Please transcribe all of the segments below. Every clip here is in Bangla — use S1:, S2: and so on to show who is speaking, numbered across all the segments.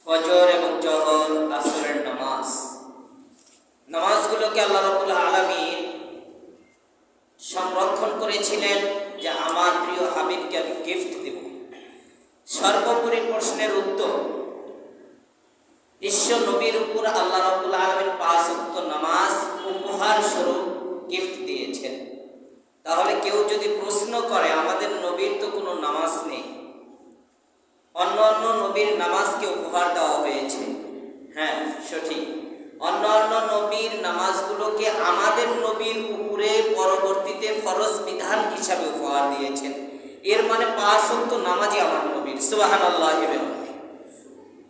S1: ফজর এবং জোহর, আসরের নামাজগুলোকে আল্লাহ রাব্বুল আলামিন সংরক্ষণ করেছিলেন যে আমার প্রিয় হাবিবকে আমি গিফট দেব। সর্বোপরি প্রশ্নের উত্তর, বিশ্ব নবীর উপর আল্লাহ রাব্বুল আলামিন 5 ওয়াক্ত নামাজ উপহার স্বরূপ গিফট দিয়েছেন। তাহলে কেউ যদি প্রশ্ন করে আমাদের নবীর তো কোনো নামাজ নেই, অন্য অন্য নবীর নামাজকে উপহার দেওয়া হয়েছে। হ্যাঁ, সঠিক। অন্য অন্য নবীর নামাজগুলোকে আমাদের নবীর উপরে পরবর্তীতে ফরজ বিধান হিসাবে উপহার দিয়েছেন। এর মানে 5 ওয়াক্ত নামাজই আমার নবীর। সুবহানাল্লাহ।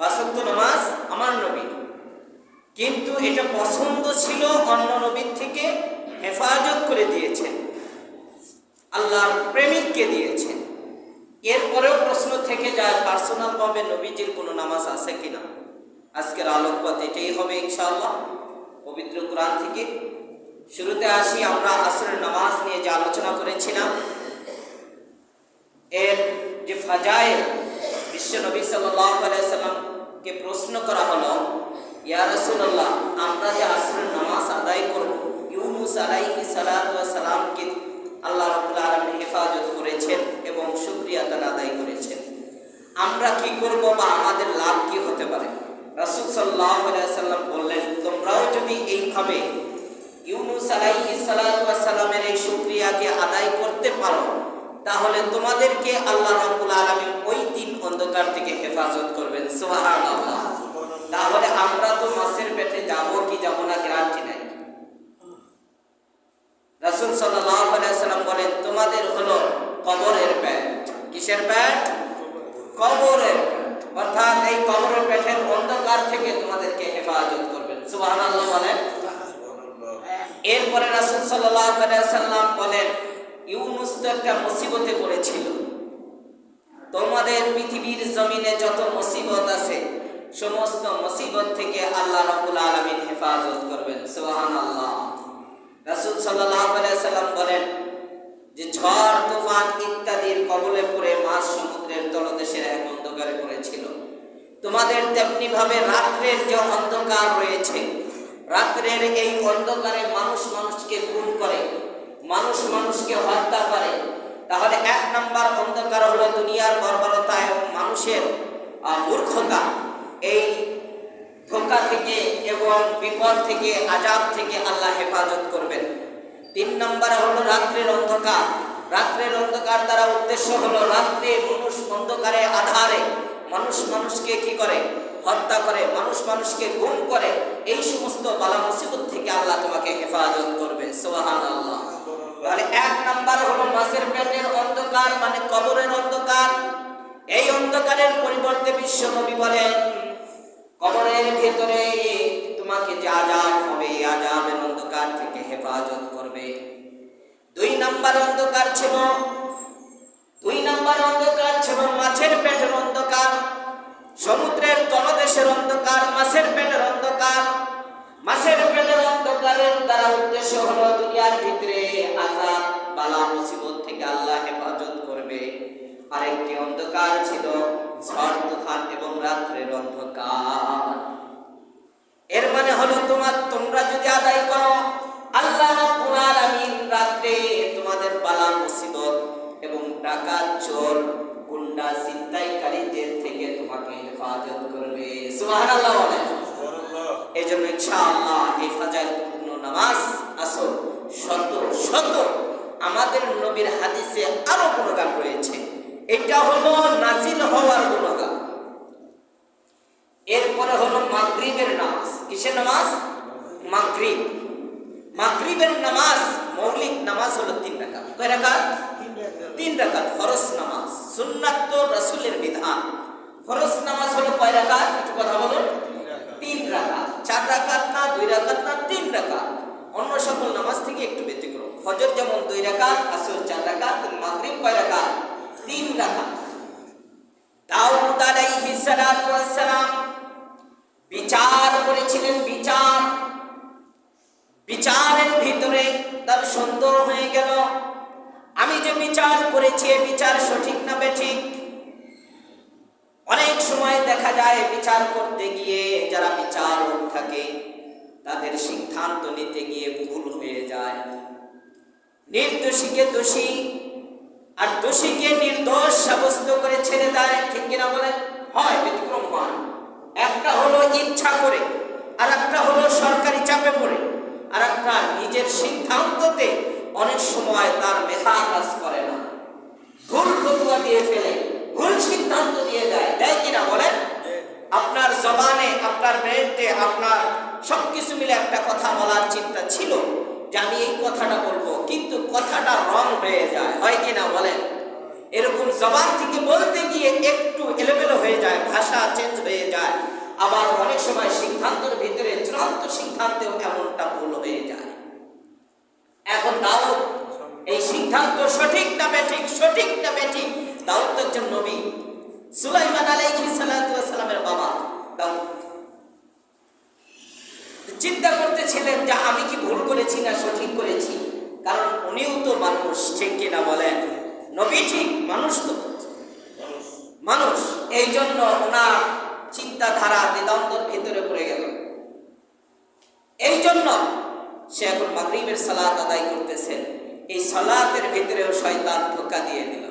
S1: 5 ওয়াক্ত নামাজ আমার নবীর, কিন্তু এটা পছন্দ ছিল অন্য নবীর থেকে, হেফাজত করে দিয়েছেন, আল্লাহর প্রেমিককে দিয়েছেন। এরপরেও প্রশ্ন থেকে যায় পার্সোনাল ভাবে নবীজির কোনো নামাজ আছে কিনা। আজকের আলোকপাত এটাই হবে ইনশাআল্লাহ পবিত্র কোরআন থেকে। শুরুতে আসি, আমরা আসরের নামাজ নিয়ে যে আলোচনা করেছিলাম, এর যে ফাজাইল, বিশ্ব নবী সাল্লাল্লাহু আলাইহি সাল্লামকে প্রশ্ন করা হলো, ইয়া রাসূলুল্লাহ, আমরা যে আসরের নামাজ আদায় করব, ইউনূস আলাইহিস সালাতু ওয়াস সালামকে আল্লাহ রাব্বুল আলামিন হেফাজত করেছেন এবং শুকরিয়া আদায় করেছেন, আমরা কি করব বা আমাদের লাভ কি হতে পারে? রাসূল সাল্লাল্লাহু আলাইহি সাল্লাম বললেন, তোমরাও যদি এইভাবে ইউনূস আলাইহিস সালাতু ওয়াস সালামের এই শুকরিয়াকে আদায় করতে পারো, তাহলে তোমাদেরকে আল্লাহ রাব্বুল আলামিন ওই দিন অন্ধকার থেকে হেফাজত করবেন। সুবহানাল্লাহ। তাহলে আমরা তো মাছের পেটে যাব কি যাব না গ্যারান্টি নাই। রাসূল সাল্লাল্লাহু আলাইহি সাল্লাম বলেন, তোমাদের হলো কবরের পেট। কিসের পেট? কবরের পেট। অর্থাৎ এই কবরের পেটের অন্ধকার থেকে তোমাদেরকে হেফাজত করবেন। সুবহানাল্লাহ বলেন। এরপরে রাসূল সাল্লাল্লাহু আলাইহি সাল্লাম বলেন, ইউনূস তো একটা মুসিবতে পড়েছিল, তোমাদের পৃথিবীর জমিনে যত মুসিবত আছে সমস্ত মুসিবত থেকে আল্লাহ রাব্বুল আলামিন হেফাজত করবেন। সুবহানাল্লাহ। রাসূল সাল্লাল্লাহু আলাইহি সাল্লাম বলেন যে ঝড় তুফান ইত্যাদির কবলে পড়ে মাছ সমুদ্রের তলদেশের এক অন্ধকারে পড়েছিল, তোমাদের তেমনি ভাবে রাত্রের যে অন্ধকার রয়েছে, রাত্রের এই অন্ধকারে মানুষ মানুষকে খুন করে, মানুষ মানুষকে হত্যা করে। তাহলে 1 নাম্বার অন্ধকার হলো দুনিয়ার বর্বরতা এবং মানুষের মূর্খতা। এই ধোঁকা থেকে এবং বিপদ থেকে, আযাব থেকে আল্লাহ হেফাজত করবেন। 3 নাম্বার হলো রাত্রের অন্ধকার। রাত্রের অন্ধকার দ্বারা উদ্দেশ্য হলো রাত্রে মানুষ অন্ধকারে আধারে মানুষ মানুষকে কি করে? হত্যা করে, মানুষ মানুষকে গুম করে। এই সমস্ত বালা মুসিবত থেকে আল্লাহ তোমাকে হেফাজত করবে। সুবহানাল্লাহ। তাহলে 1 নাম্বার হলো মাছের পেটের অন্ধকার, মানে কবরের অন্ধকার। এই অন্ধকারের পরিবর্তে বিশ্ব নবী বলেন, কবরের ভেতরে তোমাকে যে আযাব হবে, আযাবের অন্ধকার থেকে হেফাজত করবে। 2 নাম্বার অন্ধকার ছিল মাছের পেটের অন্ধকার, সমুদ্রের তলদেশের অন্ধকার, মাছের পেটের অন্ধকার। মাছের পেটের অন্ধকারের দ্বারা উদ্দেশ্য হলো দুনিয়ার ভিতরে আযাব বালা মুসিবত থেকে আল্লাহ হেফাজত করবে। আরেকটি অন্ধকার ছিল ঝড় তুফান এবং রাত্রের অন্ধকার। এর মানে হলো তোমরা যদি আদায় করো, আল্লাহ রাব্বুল আলামিন রাত্রে তোমাদের বালা মুসিবত এবং ডাকাত, চোর, গুন্ডা, ছিনতাইকারীদের থেকে তোমাকে হেফাজত করবে। সুবহানাল্লাহ বলেন। এজন্য ইনশাআল্লাহ এই ফাজাইলপূর্ণ নামাজ আসর শত আমাদের নবীর হাদিসে আরো গুণগান রয়েছে। এটা হলো নাজিল হওয়ার গুণগান। এরপরে হলো মাগরিবের নামাজ। কিসের নামাজ? মাগরিব। মাগরিবের নামাজ মৌলিক নামাজ হলো 3 রাকাত। কয় রাকাত? 3 রাকাত। ফরজ নামাজ, সুন্নাত তো রাসূলের বিধান। ফরজ নামাজ হলো কয় রাকাত? একটু কথা বলুন। 3 রাকাত। 4 রাকাত না, 2 রাকাত না, 3 রাকাত। অন্য সকল নামাজ থেকে একটু ব্যতিক্রম। ফজর যেমন 2 রাকাত, আসর 4 রাকাত, মাগরিব কয় রাকাত? 3 রাকাত। দাউদ আলাইহিস সালাতু ওয়াস সালাম বিচার করেছিলেন। বিচারের ভিতরে তার সন্দেহ হয়ে গেল, আমি যে বিচার করেছি এই বিচার সঠিক না বেঠিক। অনেক সময় দেখা যায় বিচার করতে গিয়ে যারা বিচারক থাকে তাদের সিদ্ধান্ত নিতে গিয়ে ভুল হয়ে যায়। নির্দোষীকে দোষী আর দোষীকে নির্দোষ সাব্যস্ত করে ছেড়ে দেয়, ঠিক কিনা বলেন? হয়, ব্যতিক্রম হয়। একটা হলো ইচ্ছা করে, আর একটা হলো সরকারি চাপে পড়ে, আর একটা নিজের সিদ্ধান্ততে অনেক সময় তার মেধা কাজ করে না, ভুল ফতোয়া দিয়ে ফেলে, ভুল সিদ্ধান্ত দিয়ে দেয়, দেয় কিনা বলেন? আপনার জবানে, আপনার ব্রেনতে আপনার সবকিছু মিলে একটা কথা বলার চিন্তা ছিল যে আমি এই কথাটা বলবো, কিন্তু কথাটা রং হয়ে যায়, হয় কিনা বলেন? এরকম জবান থেকে বলতে গিয়ে একটু এলোমেলো হয়ে যায়, ভাষা চেঞ্জ হয়ে যায়। আবার অনেক সময় সিদ্ধান্তের ভিতরে চূড়ান্ত সিদ্ধান্তেও এমনটা ভুল হয়ে যায়। এখন দাউদ এই সিদ্ধান্ত সঠিক না বেঠিক, সঠিক না বেঠিক, দাউদ তো একজন নবী। সুলাইমান আলাইহিস সালাতু ওয়াস সালামের বাবা দাউদ চিন্তা করতেছিলেন যে আমি কি ভুল করেছি না সঠিক করেছি, কারণ উনিও তো মানুষ, ঠিক কিনা বলেন? নবী ঠিক, মানুষ তো মানুষ। এই জন্য ওনার চিন্তাধারা দ্বিধান্তর ভিতরে পড়ে গেল। এই জন্য সে এখন মাগরিবের সালাত আদায় করতেছেন, এই সালাতের ভিতরেও শয়তান ধোঁকা দিয়ে দিল,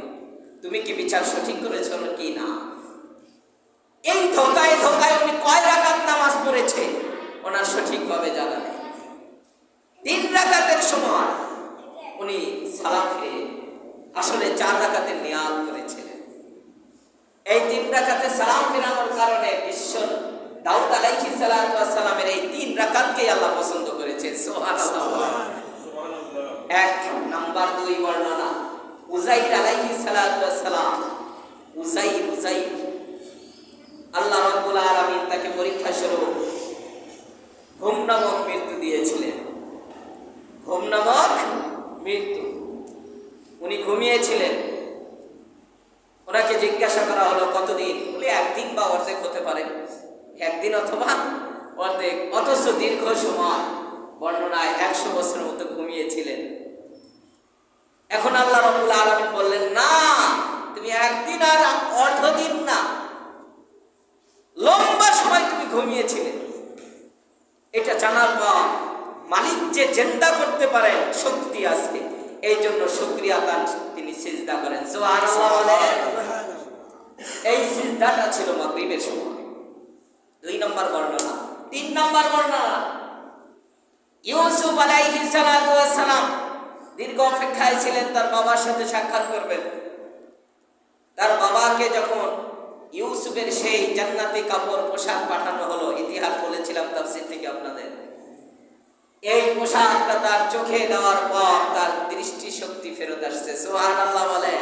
S1: তুমি কি বিচার সঠিক করেছ কি না। এই ধোঁকায় ধোঁকায় উনি কয় রাকাত নামাজ পড়েছে ওনার সঠিকভাবে জানা নেই। 3 রাকাতের সময় উনি সালাম ফিরে আসলে 4 রাকাতের নিয়াত করেছিলেন। এই 3 রাকাতে সালাম ফিরানোর কারণে বিশ্ব দাউদ আলাইহিস সালাতু ওয়াস সালামের এই 3 রাকাতকে আল্লাহ পছন্দ করেছেন। সুবহানাল্লাহ। 1 নাম্বার 2 বর্ণনা উযাইর আলাইহিস সালাতু ওয়াস সালাম, উযাইর আল্লাহ রাব্বুল আলামিন তাকে পরীক্ষা স্বরূপ ঘুম নামক মৃত্যু দিয়েছিলেন। ঘুম নামক মৃত্যু, উনি ঘুমিয়েছিলেন। ওনাকে জিজ্ঞাসা করা হলো কতদিন, বলে 1 দিন বা অর্ধেক হতে পারে, 1 দিন অথবা অর্ধেক, অথচ দীর্ঘ সময়, বর্ণনায় 100 বছরের মতো ঘুমিয়েছিলেন। এখন আল্লাহ রাব্বুল আলামিন বললেন, না, তুমি 1 দিন আর অর্ধ দিন না, লম্বা সময় তুমি ঘুমিয়েছিলে। এটা জানার পর মালিক যে জিন্দা করতে পারেন, শক্তি আছে, এই জন্য শুকরিয়া তার তিনি সিজদা করেন। সুবহানাল্লাহ। এই সিজদাটা ছিল মাগরিবের সময়। 2 নম্বর বর্ণনা। 3 নম্বর বর্ণনা ইউসুফ আলাইহিস সালাতু ওয়াস সালাম দীর্ঘ অপেক্ষায় ছিলেন তার বাবার সাথে সাক্ষাৎ করবেন। তার বাবাকে যখন ইউসুফের সেই জান্নাতি কাপড় পোশাক পাঠানো হলো, ইতিহাস বলেছিলাম তাফসীর থেকে আপনাদের, এই পোশাকটা তার চোখে দেওয়ার পর তার দৃষ্টি শক্তি ফেরত আসছে। সুবহানাল্লাহ বলে।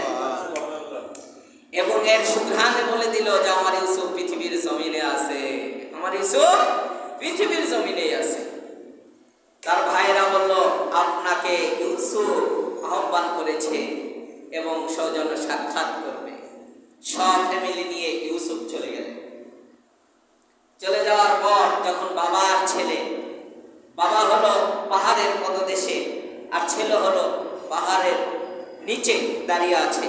S1: এবং এর সুঘ্রাণে বলে দিল যে আমার ইউসুফ পৃথিবীর জমিনে আছে, আমার ইউসুফ পৃথিবীর জমিনেই আছে। তার ভাইরা বলল, আপনাকে ইউসুফ আহ্বান করেছে এবং সৌজন্য সাক্ষাৎ করবে। সব ফ্যামিলি নিয়ে ইউসুফ চলে গেলেন। চলে যাওয়ার পর যখন বাবার ছেলে, বাবা হলো পাহাড়ের পদদেশে আর ছেলে হলো পাহাড়ের নিচে দাঁড়িয়ে আছে।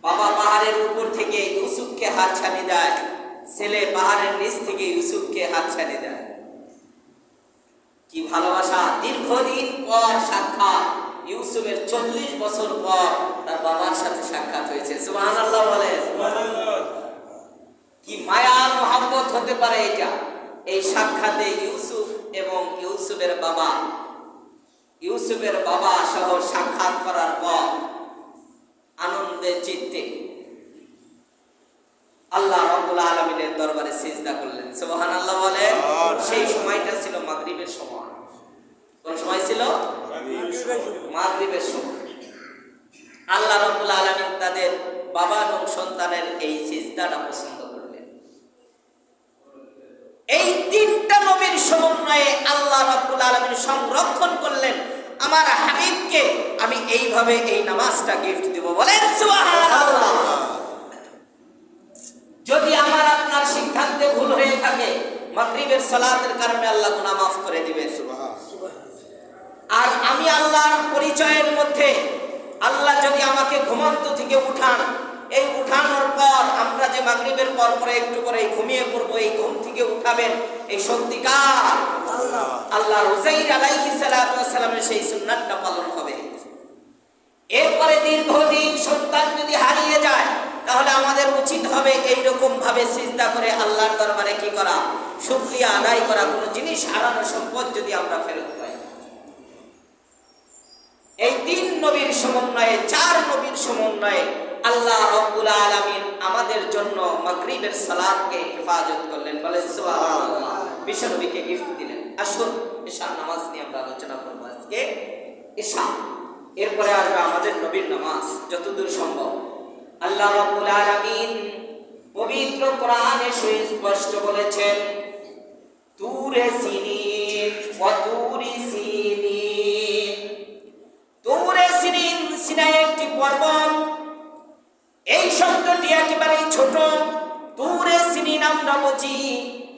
S1: বাবা পাহাড়ের উপর থেকে ইউসুফকে হাত ছাড়িয়ে দেয়, ছেলে পাহাড়ের নিচ থেকে ইউসুফকে হাত ছাড়িয়ে দেয়। কি ভালোবাসা! দীর্ঘদিন পর সাক্ষাৎ, ইউসুফের 40 বছর পর তার বাবার সাথে সাক্ষাৎ হয়েছে। সুবহানাল্লাহ বলেন। কি মায়া মহব্বত হতে পারে এটা! এই সাক্ষাতে ইউসুফ এবং ইউসুফের বাবা সহ সাক্ষাৎ করার পর আনন্দের চিত্তে আল্লাহ রাব্বুল আলামিনের দরবারে সিজদা করলেন। সুবহানাল্লাহ বলেন। সেই সময়টা ছিল মাগরিবের সময়। কোন সময় ছিল? মাগরিবের সময়। আল্লাহ রাব্বুল আলামিন তাদের বাবা এবং সন্তানের এই সিজদাটা পছন্দ করলেন। এই 3টা নবীর সমন্বয়ে আল্লাহ রাব্বুল আলামিন সংরক্ষণ করলেন আমার হাবিবকে। আমি এইভাবে এই নামাজটা গিফট দেব, বলেন সুবহানাল্লাহ। যদি আমার আপনার সিদ্ধান্তে ভুল হয়ে থাকে, মাগরিবের সালাতের কারণে আল্লাহ গুনাহ মাফ করে দিবেন। আর আমি আল্লাহর পরিচয়ের মধ্যে, আল্লাহ যদি আমাকে ঘুমন্ত থেকে উঠান, এই উঠানোর পর আমরা যে মাগরিবের পর পরে একটু পরে ঘুমিয়ে পড়বো, এই ঘুম থেকে উঠাবেন এই শক্তিকার আল্লাহ। উযাইর আলাইহিস সালাতু ওয়াস সালামের সেই সুন্নাতটা পালন হবে। এরপরে দীর্ঘদিন সন্তান যদি হারিয়ে যায়, তাহলে আমাদের উচিত হবে এইরকম ভাবে সিজদা করে আল্লাহর দরবারে কি করা? শুকরিয়া আদায় করা। কোনো জিনিস হারানো সম্পদ যদি আমরা ফেরত পাই। এই ৩ নবীর সমন্বয়ে, ৪ নবীর সমন্বয়ে আল্লাহ রাব্বুল আলামিন আমাদের জন্য মাগরিবের সালাতকে হেফাজত করলেন। বলেন সুবহানাল্লাহ। বিশ্বনবীকে গিফট দিলেন। আসুন ইশার নামাজ নিয়ে আমরা আলোচনা করব আজকে। ইশা, এরপরে আসবে আমাদের নবীর নামাজ যতদূর সম্ভব। আল্লাহ রাব্বুল আলামিন পবিত্র কোরআনে সুস্পষ্ট বলেছেন, তুরে সিনিন ওয়া তুরি সিনিন। তুরে সিনিন, সিনাই একটি পর্বত। এই শব্দটি একেবারেই ছোট। তুরে সিনিন আমরা বুঝি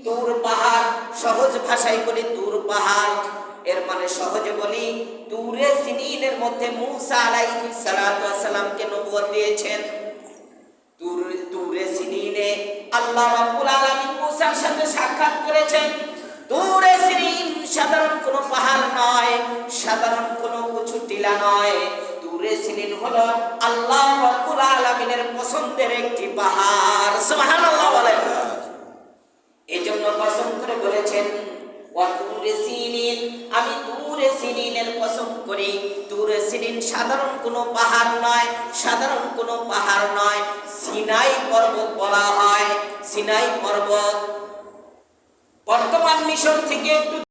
S1: তুর পাহাড়, সহজ ভাষায় বলি তুর পাহাড়। এর মানে সহজে বলি, তুরে সিনিনের মধ্যে মূসা আলাইহিস সালাতু ওয়াস সালামকে নবুয়ত দিয়েছেন। তুরে সিনিনে আল্লাহ রাব্বুল আলামিন মূসার সাথে সাক্ষাৎ করেছেন। তুরে সিনিন সাধারণ কোনো পাহাড় নয়, সাধারণ কোনো উঁচু টিলা নয়। তুরে সিনিন হলো আল্লাহ রাব্বুল আলামিনের পছন্দের একটি পাহাড়। সুবহানাল্লাহ বলেন। এজন্য কসম করে বলেছেন, ওয়া তুরে সিনিন, আমি তুরে সিনিনের কসম করি। তুরে সিনিন সাধারণ কোনো পাহাড় নয়, সাধারণ কোনো পাহাড় নয়। সিনাই পর্বত বলা হয়। সিনাই পর্বত বর্তমান মিশর থেকে একটু